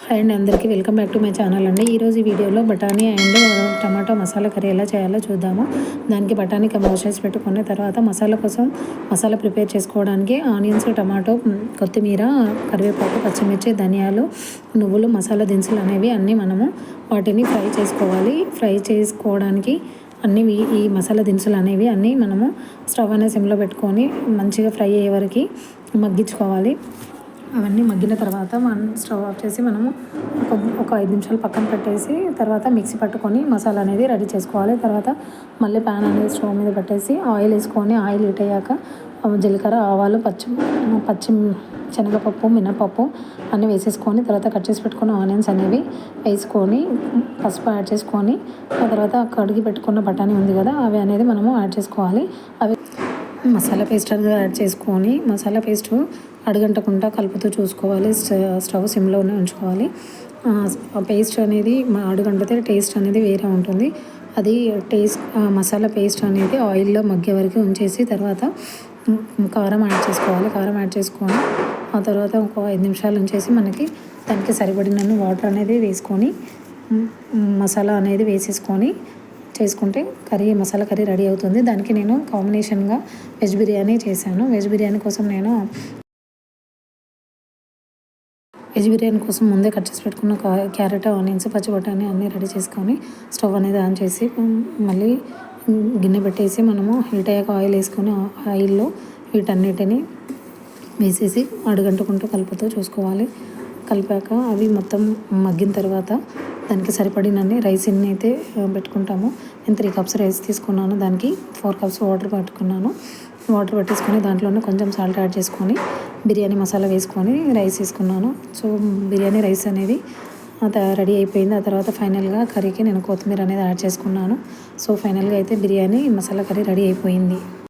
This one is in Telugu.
హాయ్ అండి, అందరికీ welcome back to my channel అండి. ఈరోజు ఈ వీడియోలో బఠానీ అండ్ టమాటో మసాలా కర్రీ ఎలా చేయాలో చూద్దాము. దానికి బఠానీ వాష్ చేసి పెట్టుకున్న తర్వాత మసాలా ప్రిపేర్ చేసుకోవడానికి ఆనియన్స్, టమాటో, కొత్తిమీర, కరివేపాకు, పచ్చిమిర్చి, ధనియాలు, నువ్వులు, మసాలా దినుసులు అనేవి అన్నీ మనము వాటిని ఫ్రై చేసుకోవాలి. ఫ్రై చేసుకోవడానికి ఈ మసాలా దినుసులు అనేవి అన్నీ మనము స్టవ్ అనేది సిమ్లో పెట్టుకొని మంచిగా ఫ్రై అయ్యే వరకు మగ్గించుకోవాలి. అవన్నీ మగ్గిన తర్వాత స్టవ్ ఆఫ్ చేసి మనము ఒక 5 నిమిషాలు పక్కన పెట్టేసి తర్వాత మిక్సీ పట్టుకొని మసాలా అనేది రెడీ చేసుకోవాలి. తర్వాత మళ్ళీ ప్యాన్ అనేది స్టవ్ మీద పెట్టేసి ఆయిల్ వేసుకొని ఆయిల్ హీట్ అయ్యాక జీలకర్ర, ఆవాలు, పచ్చి శనగపప్పు, మినపప్పు అన్నీ వేసేసుకొని తర్వాత కట్ చేసి పెట్టుకున్న ఆనియన్స్ అనేవి వేసుకొని పసుపు యాడ్ చేసుకొని ఆ తర్వాత కడిగి పెట్టుకున్న బఠానీ ఉంది కదా అవి అనేది మనము యాడ్ చేసుకోవాలి. అవి మసాలా పేస్ట్ అనేది యాడ్ చేసుకొని మసాలా పేస్ట్ అడుగంటకుండా కలుపుతూ చూసుకోవాలి. స్టవ్ సిమ్లోనే ఉంచుకోవాలి. పేస్ట్ అనేది అడుగంటితే టేస్ట్ అనేది వేరే ఉంటుంది. అది మసాలా పేస్ట్ అనేది ఆయిల్లో మగ్గే వరకు ఉంచేసి తర్వాత కారం యాడ్ చేసుకోవాలి. కారం యాడ్ చేసుకొని ఆ తర్వాత ఒక 5 నిమిషాలు ఉంచేసి మనకి దానికి సరిపడినన్ని వాటర్ అనేది వేసుకొని మసాలా అనేది వేసేసుకొని చేసుకుంటే మసాలా కర్రీ రెడీ అవుతుంది. దానికి నేను కాంబినేషన్గా వెజ్ బిర్యానీ చేశాను. వెజ్ బిర్యానీ కోసం ముందే కట్ చేసి పెట్టుకున్న క్యారెట్, ఆనియన్స్, పచ్చి బఠానీ అన్నీ రెడీ చేసుకొని స్టవ్ అనేది ఆన్ చేసి మళ్ళీ గిన్నె పెట్టేసి మనము హీట్ అయ్యాక ఆయిల్ వేసుకొని ఆయిల్లో వీటన్నిటిని వేసేసి అడుగంటుకుంటూ కలుపుతూ చూసుకోవాలి. కలిపాక అవి మొత్తం మగ్గిన తర్వాత దానికి సరిపడినన్ని రైస్ ఎన్ని అయితే పెట్టుకుంటామో నేను 3 కప్స్ రైస్ తీసుకున్నాను. దానికి 4 కప్స్ వాటర్ పట్టుకున్నాను. వాటర్ పెట్టేసుకొని దాంట్లోనే కొంచెం సాల్ట్ యాడ్ చేసుకొని బిర్యానీ మసాలా వేసుకొని రైస్ వేసుకున్నాను. సో బిర్యానీ రైస్ అనేది రెడీ అయిపోయింది. ఆ తర్వాత ఫైనల్గా కర్రీకి నేను కొత్తిమీర అనేది యాడ్ చేసుకున్నాను. సో ఫైనల్గా అయితే బిర్యానీ మసాలా కర్రీ రెడీ అయిపోయింది.